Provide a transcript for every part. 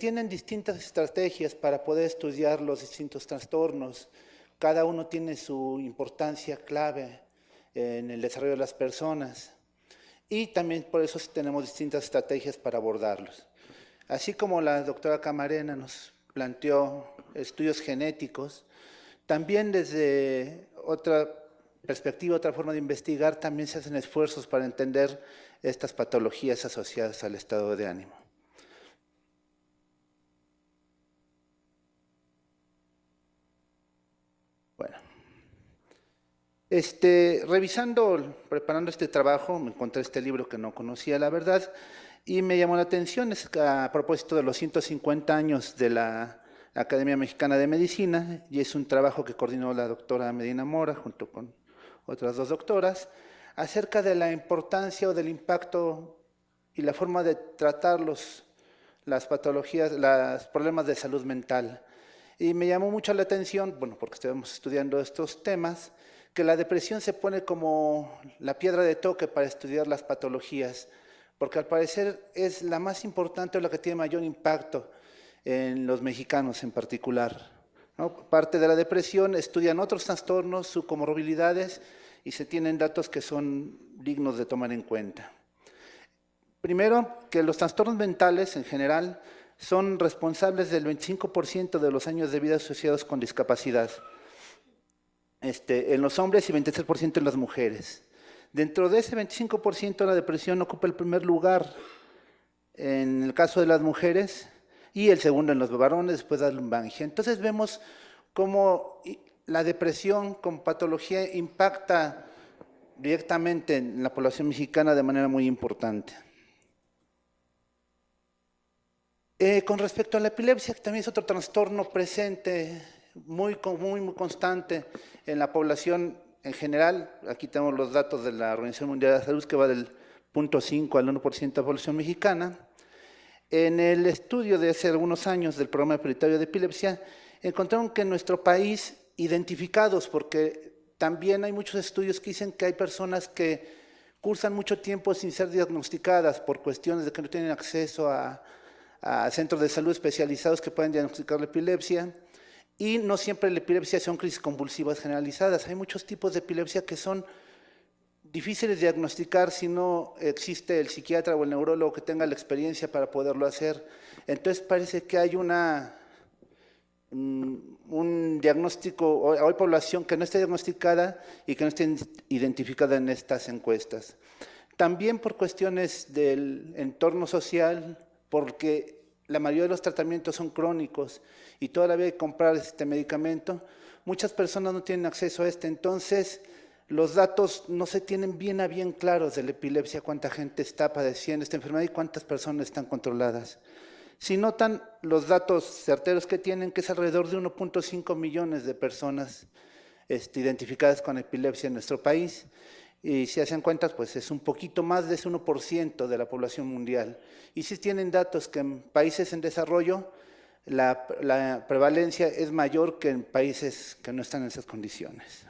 tienen distintas estrategias para poder estudiar los distintos trastornos. Cada uno tiene su importancia clave en el desarrollo de las personas. Y también por eso tenemos distintas estrategias para abordarlos. Así como la doctora Camarena nos planteó estudios genéticos, también desde otra perspectiva, otra forma de investigar, también se hacen esfuerzos para entender estas patologías asociadas al estado de ánimo. Bueno, preparando este trabajo, me encontré este libro que no conocía, la verdad, y me llamó la atención, es a propósito de los 150 años de la Academia Mexicana de Medicina, y es un trabajo que coordinó la doctora Medina Mora junto con otras dos doctoras, acerca de la importancia o del impacto y la forma de tratar las patologías, los problemas de salud mental. Y me llamó mucho la atención, bueno, porque estamos estudiando estos temas, que la depresión se pone como la piedra de toque para estudiar las patologías, porque al parecer es la más importante o la que tiene mayor impacto en los mexicanos en particular, ¿no? Parte de la depresión, estudian otros trastornos, sus comorbilidades, y se tienen datos que son dignos de tomar en cuenta. Primero, que los trastornos mentales en general son responsables del 25% de los años de vida asociados con discapacidad en los hombres y 23% en las mujeres. Dentro de ese 25%, la depresión ocupa el primer lugar en el caso de las mujeres y el segundo en los varones, después de la lumbalgia. Entonces vemos cómo la depresión como patología impacta directamente en la población mexicana de manera muy importante. Con respecto a la epilepsia, que también es otro trastorno presente, muy constante en la población en general. Aquí tenemos los datos de la Organización Mundial de la Salud, que va del 0.5 al 1% de la población mexicana. En el estudio de hace algunos años del programa prioritario de epilepsia, encontraron que en nuestro país, identificados, porque también hay muchos estudios que dicen que hay personas que cursan mucho tiempo sin ser diagnosticadas por cuestiones de que no tienen acceso a centros de salud especializados que pueden diagnosticar la epilepsia, y no siempre la epilepsia son crisis convulsivas generalizadas. Hay muchos tipos de epilepsia que son difíciles de diagnosticar si no existe el psiquiatra o el neurólogo que tenga la experiencia para poderlo hacer. Entonces parece que hay un diagnóstico, o hay población que no está diagnosticada y que no está identificada en estas encuestas. También por cuestiones del entorno social, porque la mayoría de los tratamientos son crónicos y todavía hay que comprar este medicamento, muchas personas no tienen acceso a entonces los datos no se tienen bien a bien claros de la epilepsia, cuánta gente está padeciendo esta enfermedad y cuántas personas están controladas. Si notan los datos certeros que tienen, que es alrededor de 1.5 millones de personas identificadas con epilepsia en nuestro país, y si hacen cuentas, pues es un poquito más de ese 1% de la población mundial. Y si tienen datos que en países en desarrollo la prevalencia es mayor que en países que no están en esas condiciones.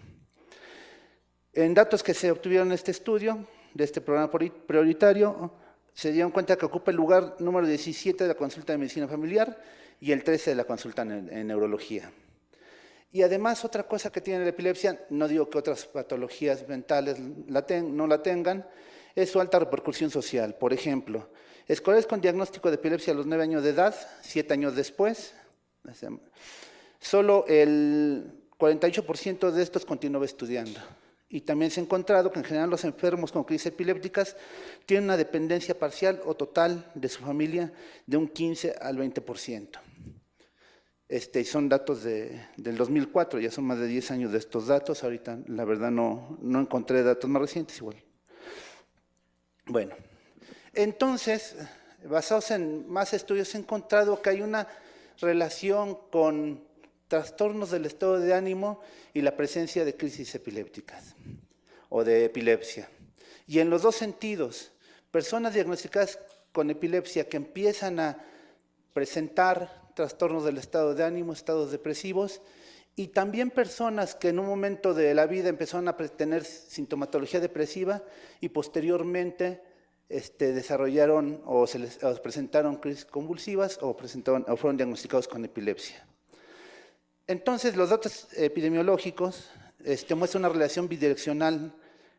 En datos que se obtuvieron en este estudio, de este programa prioritario, se dieron cuenta que ocupa el lugar número 17 de la consulta de medicina familiar y el 13 de la consulta en neurología. Y además, otra cosa que tiene la epilepsia, no digo que otras patologías mentales no la tengan, es su alta repercusión social. Por ejemplo, escolares con diagnóstico de epilepsia a los 9 años de edad, 7 años después, solo el 48% de estos continuaba estudiando. Y también se ha encontrado que en general los enfermos con crisis epilépticas tienen una dependencia parcial o total de su familia de un 15 al 20%. Son datos del 2004, ya son más de 10 años de estos datos. Ahorita la verdad no encontré datos más recientes igual. Bueno, entonces, basados en más estudios, he encontrado que hay una relación con trastornos del estado de ánimo y la presencia de crisis epilépticas o de epilepsia. Y en los dos sentidos, personas diagnosticadas con epilepsia que empiezan a presentar trastornos del estado de ánimo, estados depresivos, y también personas que en un momento de la vida empezaron a tener sintomatología depresiva y posteriormente desarrollaron o presentaron crisis convulsivas o fueron diagnosticados con epilepsia. Entonces, los datos epidemiológicos muestran una relación bidireccional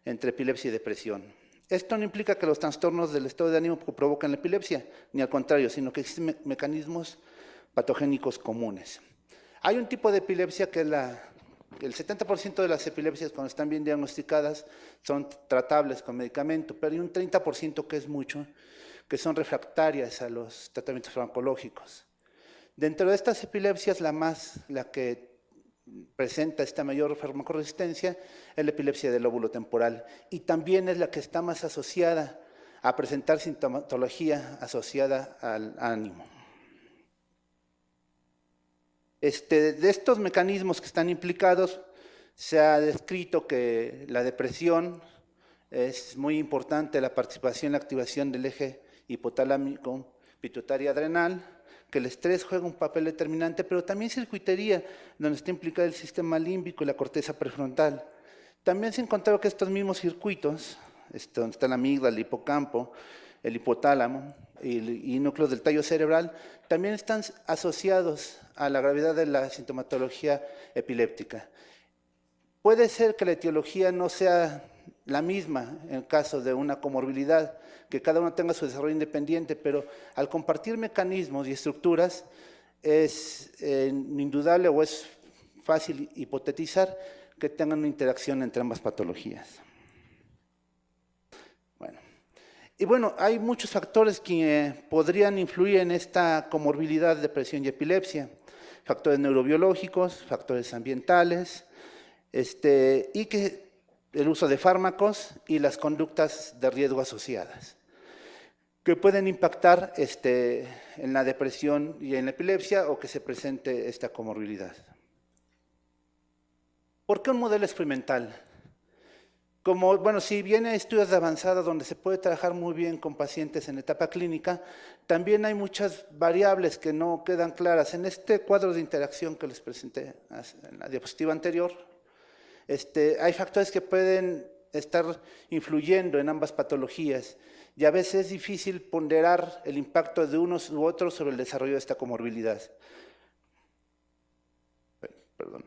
entre epilepsia y depresión. Esto no implica que los trastornos del estado de ánimo provocan la epilepsia, ni al contrario, sino que existen mecanismos patogénicos comunes. Hay un tipo de epilepsia que el 70% de las epilepsias, cuando están bien diagnosticadas, son tratables con medicamento, pero hay un 30% que es mucho, que son refractarias a los tratamientos farmacológicos. Dentro de estas epilepsias, la que presenta esta mayor farmacoresistencia es la epilepsia del lóbulo temporal, y también es la que está más asociada a presentar sintomatología asociada al ánimo. De estos mecanismos que están implicados, se ha descrito que la depresión es muy importante, la participación y la activación del eje hipotalámico pituitario adrenal, que el estrés juega un papel determinante, pero también circuitería, donde está implicado el sistema límbico y la corteza prefrontal. También se ha encontrado que estos mismos circuitos, donde está la amígdala, el hipocampo, el hipotálamo y núcleos del tallo cerebral, también están asociados a la gravedad de la sintomatología epiléptica. Puede ser que la etiología no sea la misma en el caso de una comorbilidad, que cada uno tenga su desarrollo independiente, pero al compartir mecanismos y estructuras es indudable o es fácil hipotetizar que tengan una interacción entre ambas patologías. Bueno, hay muchos factores que podrían influir en esta comorbilidad, depresión y epilepsia. Factores neurobiológicos, factores ambientales, y que el uso de fármacos y las conductas de riesgo asociadas, que pueden impactar en la depresión y en la epilepsia o que se presente esta comorbilidad. ¿Por qué un modelo experimental? Si bien hay estudios de avanzada donde se puede trabajar muy bien con pacientes en etapa clínica, también hay muchas variables que no quedan claras. En este cuadro de interacción que les presenté en la diapositiva anterior, hay factores que pueden estar influyendo en ambas patologías y a veces es difícil ponderar el impacto de unos u otros sobre el desarrollo de esta comorbilidad. Perdón.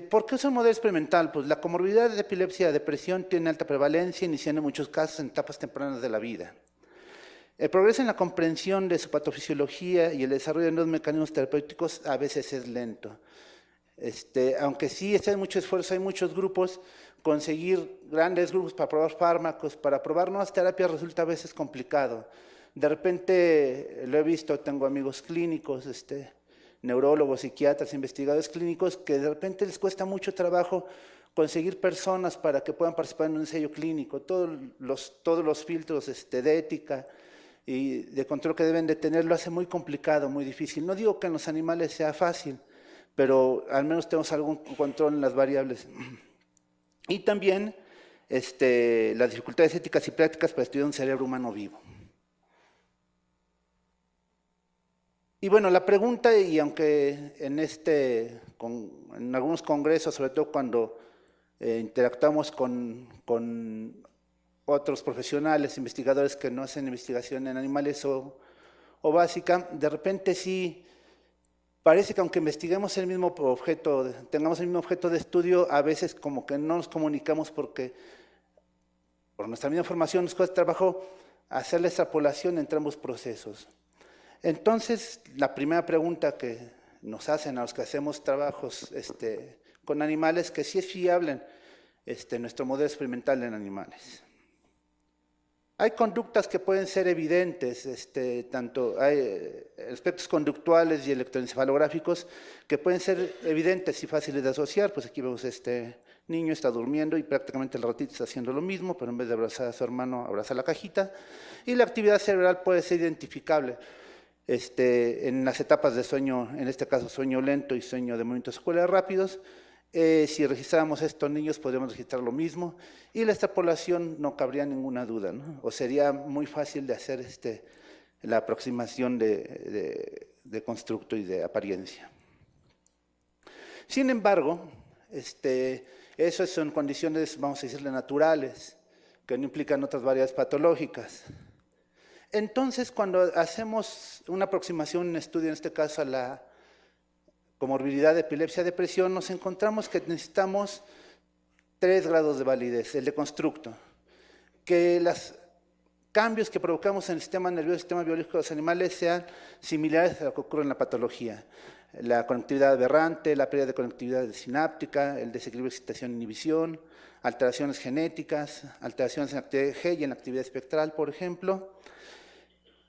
¿Por qué es un modelo experimental? Pues la comorbilidad de epilepsia y depresión tiene alta prevalencia, iniciando en muchos casos en etapas tempranas de la vida. El progreso en la comprensión de su patofisiología y el desarrollo de nuevos mecanismos terapéuticos a veces es lento. Aunque sí hay mucho esfuerzo, hay muchos grupos, conseguir grandes grupos para probar fármacos, para probar nuevas terapias resulta a veces complicado. De repente, lo he visto, tengo amigos clínicos, neurólogos, psiquiatras, investigadores clínicos, que de repente les cuesta mucho trabajo conseguir personas para que puedan participar en un ensayo clínico. Todos los filtros de ética y de control que deben de tener lo hace muy complicado, muy difícil. No digo que en los animales sea fácil, pero al menos tenemos algún control en las variables. Y también las dificultades éticas y prácticas para estudiar un cerebro humano vivo. Y bueno, la pregunta, y aunque en algunos congresos, sobre todo cuando interactuamos con otros profesionales, investigadores que no hacen investigación en animales o básica, de repente sí parece que aunque investiguemos el mismo objeto, tengamos el mismo objeto de estudio, a veces como que no nos comunicamos porque por nuestra misma formación nos cuesta trabajo hacer la extrapolación entre ambos procesos. Entonces, la primera pregunta que nos hacen a los que hacemos trabajos con animales, que si es fiable nuestro modelo experimental en animales. Hay conductas que pueden ser evidentes, tanto hay aspectos conductuales y electroencefalográficos que pueden ser evidentes y fáciles de asociar. Pues aquí vemos niño está durmiendo y prácticamente el ratito está haciendo lo mismo, pero en vez de abrazar a su hermano, abraza la cajita. Y la actividad cerebral puede ser identificable en las etapas de sueño, en este caso sueño lento y sueño de movimientos secuelares rápidos. Si registramos estos niños, podríamos registrar lo mismo, y la extrapolación no cabría ninguna duda, ¿no? O sería muy fácil de hacer la aproximación de constructo y de apariencia. Sin embargo, eso son condiciones, vamos a decirle, naturales, que no implican otras variedades patológicas. Entonces, cuando hacemos una aproximación, un estudio, en este caso a la comorbilidad de epilepsia-depresión, nos encontramos que necesitamos 3 grados de validez, el de constructo, que los cambios que provocamos en el sistema nervioso y el sistema biológico de los animales sean similares a lo que ocurre en la patología. La conectividad aberrante, la pérdida de conectividad sináptica, el desequilibrio de excitación-inhibición, alteraciones genéticas, alteraciones en la actividad G y en la actividad espectral, por ejemplo.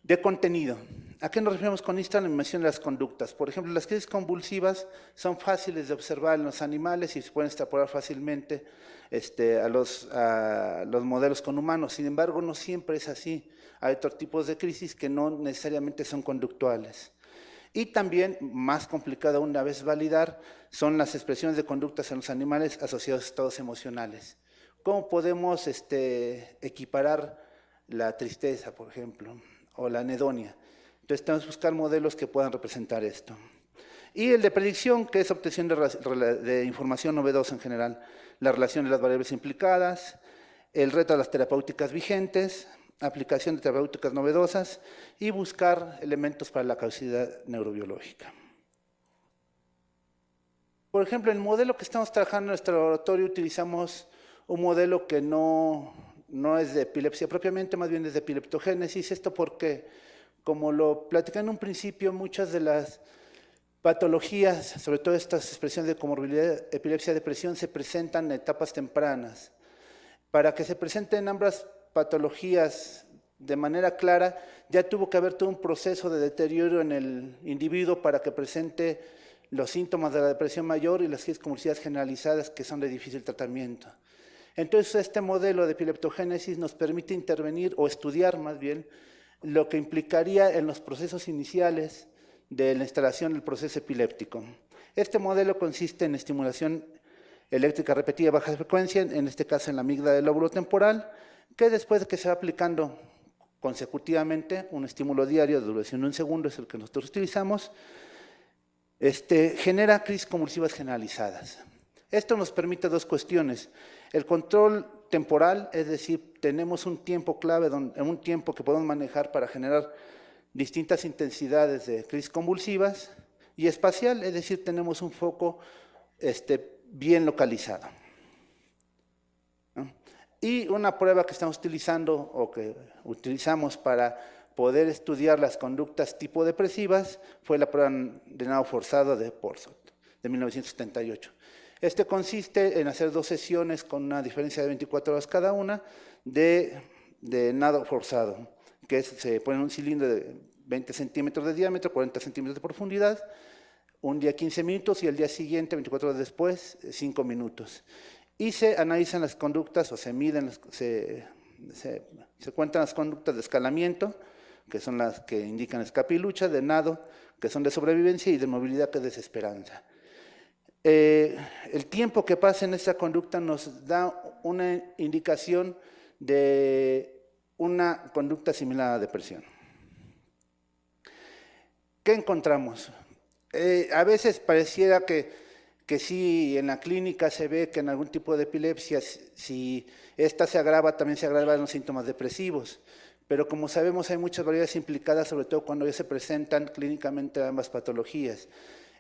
De contenido. ¿A qué nos referimos con esta animación de las conductas? Por ejemplo, las crisis convulsivas son fáciles de observar en los animales y se pueden extrapolar fácilmente a los modelos con humanos. Sin embargo, no siempre es así. Hay otros tipos de crisis que no necesariamente son conductuales. Y también, más complicado una vez validar, son las expresiones de conductas en los animales asociados a estados emocionales. ¿Cómo podemos equiparar la tristeza, por ejemplo, o la anedonia? Entonces tenemos que buscar modelos que puedan representar esto. Y el de predicción, que es obtención de información novedosa en general, la relación de las variables implicadas, el reto de las terapéuticas vigentes, aplicación de terapéuticas novedosas y buscar elementos para la causalidad neurobiológica. Por ejemplo, en el modelo que estamos trabajando en nuestro laboratorio utilizamos un modelo que no es de epilepsia propiamente, más bien es de epileptogénesis. Esto porque, como lo platicé en un principio, muchas de las patologías, sobre todo estas expresiones de comorbilidad, epilepsia, depresión, se presentan en etapas tempranas. Para que se presenten ambas patologías de manera clara, ya tuvo que haber todo un proceso de deterioro en el individuo para que presente los síntomas de la depresión mayor y las crisis convulsivas generalizadas que son de difícil tratamiento. Entonces, este modelo de epileptogénesis nos permite intervenir o estudiar más bien lo que implicaría en los procesos iniciales de la instalación del proceso epiléptico. Este modelo consiste en estimulación eléctrica repetida de baja frecuencia, en este caso en la amígdala del lóbulo temporal, que después de que se va aplicando consecutivamente un estímulo diario de duración de 1 segundo, es el que nosotros utilizamos, genera crisis convulsivas generalizadas. Esto nos permite 2 cuestiones. El control temporal, es decir, tenemos un tiempo clave, un tiempo que podemos manejar para generar distintas intensidades de crisis convulsivas, y espacial, es decir, tenemos un foco bien localizado. ¿No? Y una prueba que estamos utilizando o que utilizamos para poder estudiar las conductas tipo depresivas fue la prueba de nado forzado de Porsot, de 1978. Consiste en hacer 2 sesiones con una diferencia de 24 horas cada una de nado forzado, que se pone en un cilindro de 20 centímetros de diámetro, 40 centímetros de profundidad, un día 15 minutos y el día siguiente, 24 horas después, 5 minutos. Y se analizan las conductas o se miden, se cuentan las conductas de escalamiento, que son las que indican escape y lucha, de nado, que son de sobrevivencia, y de movilidad, que es desesperanza. El tiempo que pasa en esta conducta nos da una indicación de una conducta similar a la depresión. ¿Qué encontramos? A veces pareciera que sí, en la clínica se ve que en algún tipo de epilepsia, si esta se agrava, también se agravan los síntomas depresivos. Pero como sabemos, hay muchas variedades implicadas, sobre todo cuando ya se presentan clínicamente ambas patologías.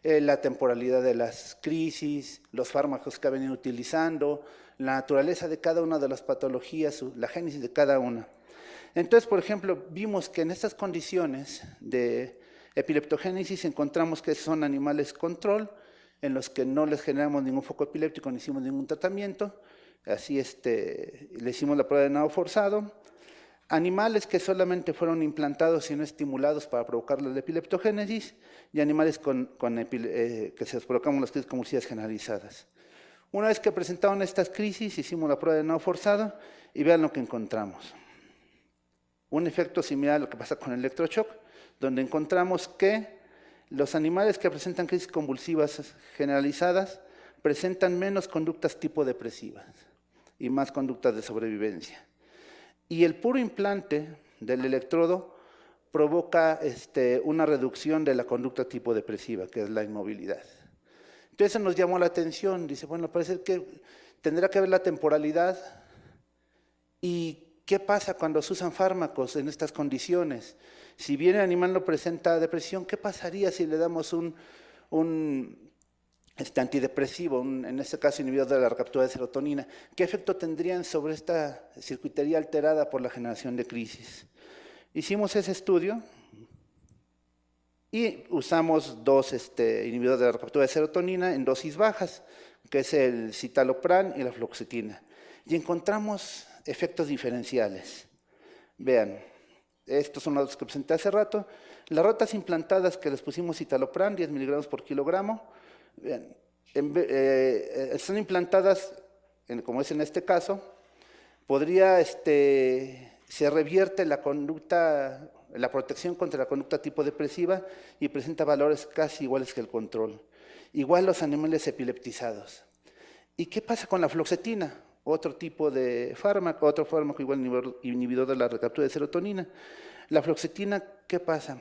La temporalidad de las crisis, los fármacos que ha venido utilizando, la naturaleza de cada una de las patologías, la génesis de cada una. Entonces, por ejemplo, vimos que en estas condiciones de epileptogénesis encontramos que son animales control, en los que no les generamos ningún foco epiléptico, ni hicimos ningún tratamiento. Así le hicimos la prueba de nado forzado. Animales que solamente fueron implantados y no estimulados para provocar la epileptogénesis, y animales que se les provocamos las crisis convulsivas generalizadas. Una vez que presentaron estas crisis, hicimos la prueba de nado forzado y vean lo que encontramos. Un efecto similar a lo que pasa con el electroshock, donde encontramos que los animales que presentan crisis convulsivas generalizadas presentan menos conductas tipo depresivas y más conductas de sobrevivencia. Y el puro implante del electrodo provoca una reducción de la conducta tipo depresiva, que es la inmovilidad. Entonces nos llamó la atención, dice, bueno, parece que tendrá que ver la temporalidad ¿Y qué pasa cuando se usan fármacos en estas condiciones? Si bien el animal no presenta depresión, ¿qué pasaría si le damos un antidepresivo, en este caso inhibidor de la recaptura de serotonina? ¿Qué efecto tendrían sobre esta circuitería alterada por la generación de crisis? Hicimos ese estudio y usamos dos inhibidores de la recaptura de serotonina en dosis bajas, que es el citalopram y la fluoxetina. Y encontramos efectos diferenciales. Vean, estos son los que presenté hace rato. Las ratas implantadas que les pusimos citalopram, 10 miligramos por kilogramo, vean, están implantadas, como es en este caso, se revierte la conducta, la protección contra la conducta tipo depresiva y presenta valores casi iguales que el control. Igual los animales epileptizados. ¿Y qué pasa con la fluoxetina? Otro tipo de fármaco, otro fármaco igual inhibidor de la recaptura de serotonina. La fluoxetina, ¿qué pasa?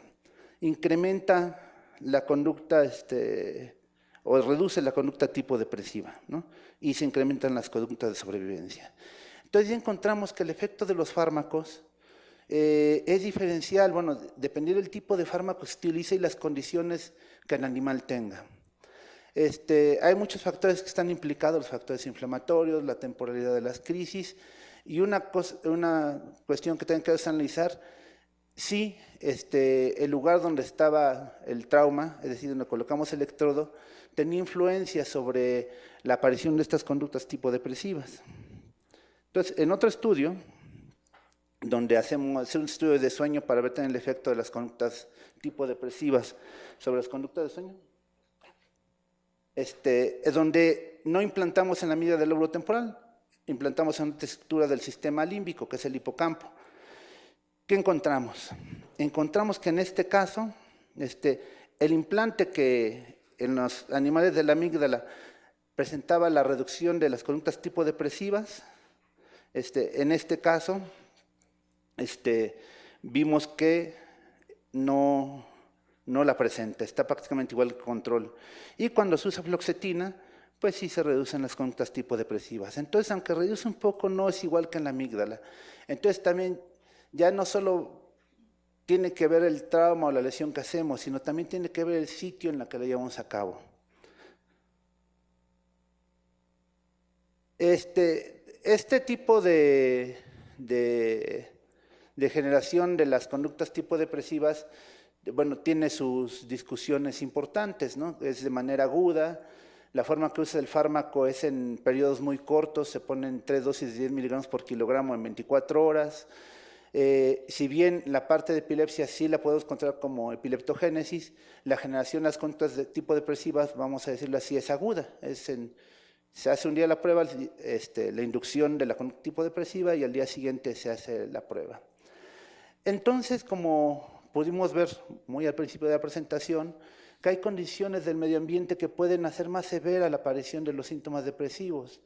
Incrementa la conducta, o reduce la conducta tipo depresiva, ¿no? Y se incrementan las conductas de sobrevivencia. Entonces ya encontramos que el efecto de los fármacos es diferencial, bueno, dependiendo del tipo de fármaco que se utilice y las condiciones que el animal tenga. Hay muchos factores que están implicados, los factores inflamatorios, la temporalidad de las crisis, y una cuestión que tienen que analizar, si el lugar donde estaba el trauma, es decir, donde colocamos el electrodo, tenía influencia sobre la aparición de estas conductas tipo depresivas. Entonces, en otro estudio, donde hacemos un estudio de sueño para ver también el efecto de las conductas tipo depresivas sobre las conductas de sueño, es donde no implantamos en la medida del lóbulo temporal, implantamos en una estructura del sistema límbico, que es el hipocampo. ¿Qué encontramos? Encontramos que en este caso, el implante que en los animales de la amígdala presentaba la reducción de las conductas tipo depresivas, en este caso, vimos que no la presenta, está prácticamente igual que control. Y cuando se usa fluoxetina, pues sí se reducen las conductas tipo depresivas. Entonces, aunque reduce un poco, no es igual que en la amígdala. Entonces, también ya no solo tiene que ver el trauma o la lesión que hacemos, sino también tiene que ver el sitio en el que lo llevamos a cabo. Este tipo de generación de las conductas tipo depresivas, bueno, tiene sus discusiones importantes, ¿no? Es de manera aguda, la forma que usa el fármaco es en periodos muy cortos, se ponen 3 dosis de 10 miligramos por kilogramo en 24 horas. Si bien la parte de epilepsia sí la podemos encontrar como epileptogénesis, la generación de las conductas de tipo depresivas, vamos a decirlo así, es aguda. Se hace un día la prueba, la inducción de la conducta tipo depresiva, y al día siguiente se hace la prueba. Entonces, como pudimos ver muy al principio de la presentación, que hay condiciones del medio ambiente que pueden hacer más severa la aparición de los síntomas depresivos,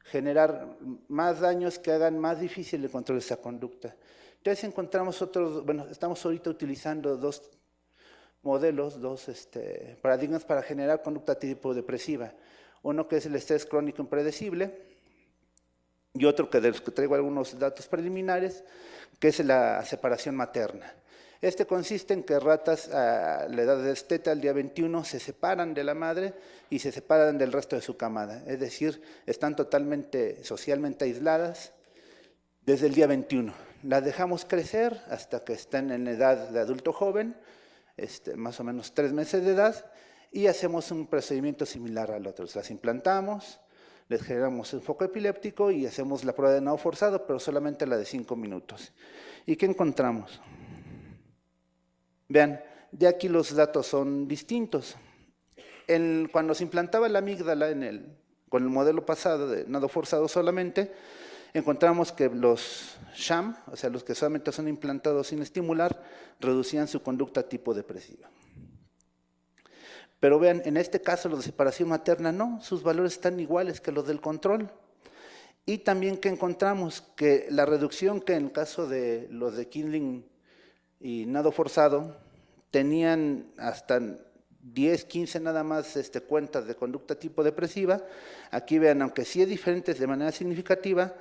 generar más daños que hagan más difícil el control de esa conducta. Entonces encontramos estamos ahorita utilizando dos modelos, dos paradigmas para generar conducta tipo depresiva. Uno que es el estrés crónico impredecible, y otro que de los que traigo algunos datos preliminares, que es la separación materna. Consiste en que ratas a la edad de destete, al día 21, se separan de la madre y se separan del resto de su camada. Es decir, están totalmente socialmente aisladas desde el día 21. Las dejamos crecer hasta que estén en edad de adulto joven, más o menos 3 meses de edad, y hacemos un procedimiento similar al otro. Las implantamos, les generamos un foco epiléptico y hacemos la prueba de nado forzado, pero solamente la de 5 minutos. ¿Y qué encontramos? Vean, ya aquí los datos son distintos. Cuando se implantaba la amígdala con el modelo pasado de nado forzado solamente, encontramos que los sham, o sea, los que solamente son implantados sin estimular, reducían su conducta tipo depresiva. Pero vean, en este caso los de separación materna no, sus valores están iguales que los del control. Y también que encontramos que la reducción que en el caso de los de Kindling y nado forzado tenían hasta 10, 15 nada más cuentas de conducta tipo depresiva. Aquí vean, aunque sí es diferente de manera significativa,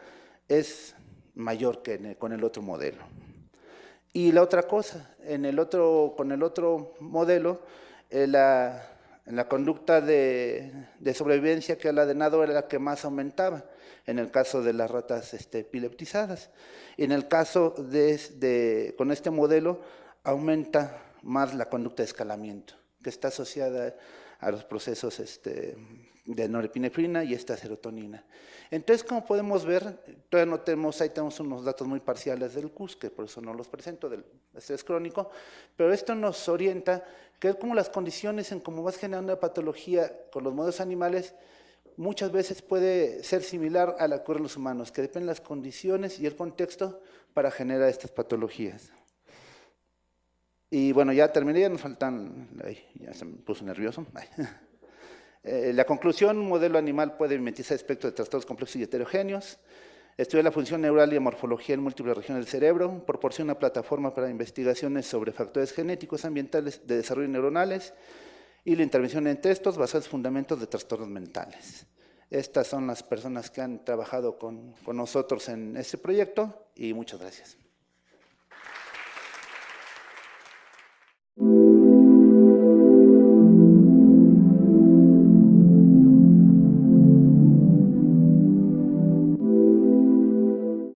es mayor que con el otro modelo. Y la otra cosa, con el otro modelo, la conducta de sobrevivencia, que la de nado, era la que más aumentaba, en el caso de las ratas epileptizadas. Y en el caso con este modelo, aumenta más la conducta de escalamiento, que está asociada a los procesos de norepinefrina y esta serotonina. Entonces, como podemos ver, todavía no tenemos, ahí tenemos unos datos muy parciales del CUS, que por eso no los presento, del estrés crónico, pero esto nos orienta que es como las condiciones en cómo vas generando la patología con los modelos animales, muchas veces puede ser similar a la que ocurre en los humanos, que dependen de las condiciones y el contexto para generar estas patologías. Y bueno, ya terminé, ya nos faltan, ay, ya se me puso nervioso. La conclusión: un modelo animal puede mimetizar aspectos de trastornos complejos y heterogéneos, estudia la función neural y la morfología en múltiples regiones del cerebro, proporciona una plataforma para investigaciones sobre factores genéticos, ambientales, de desarrollo neuronales y la intervención en textos basados en fundamentos de trastornos mentales. Estas son las personas que han trabajado con nosotros en este proyecto y muchas gracias.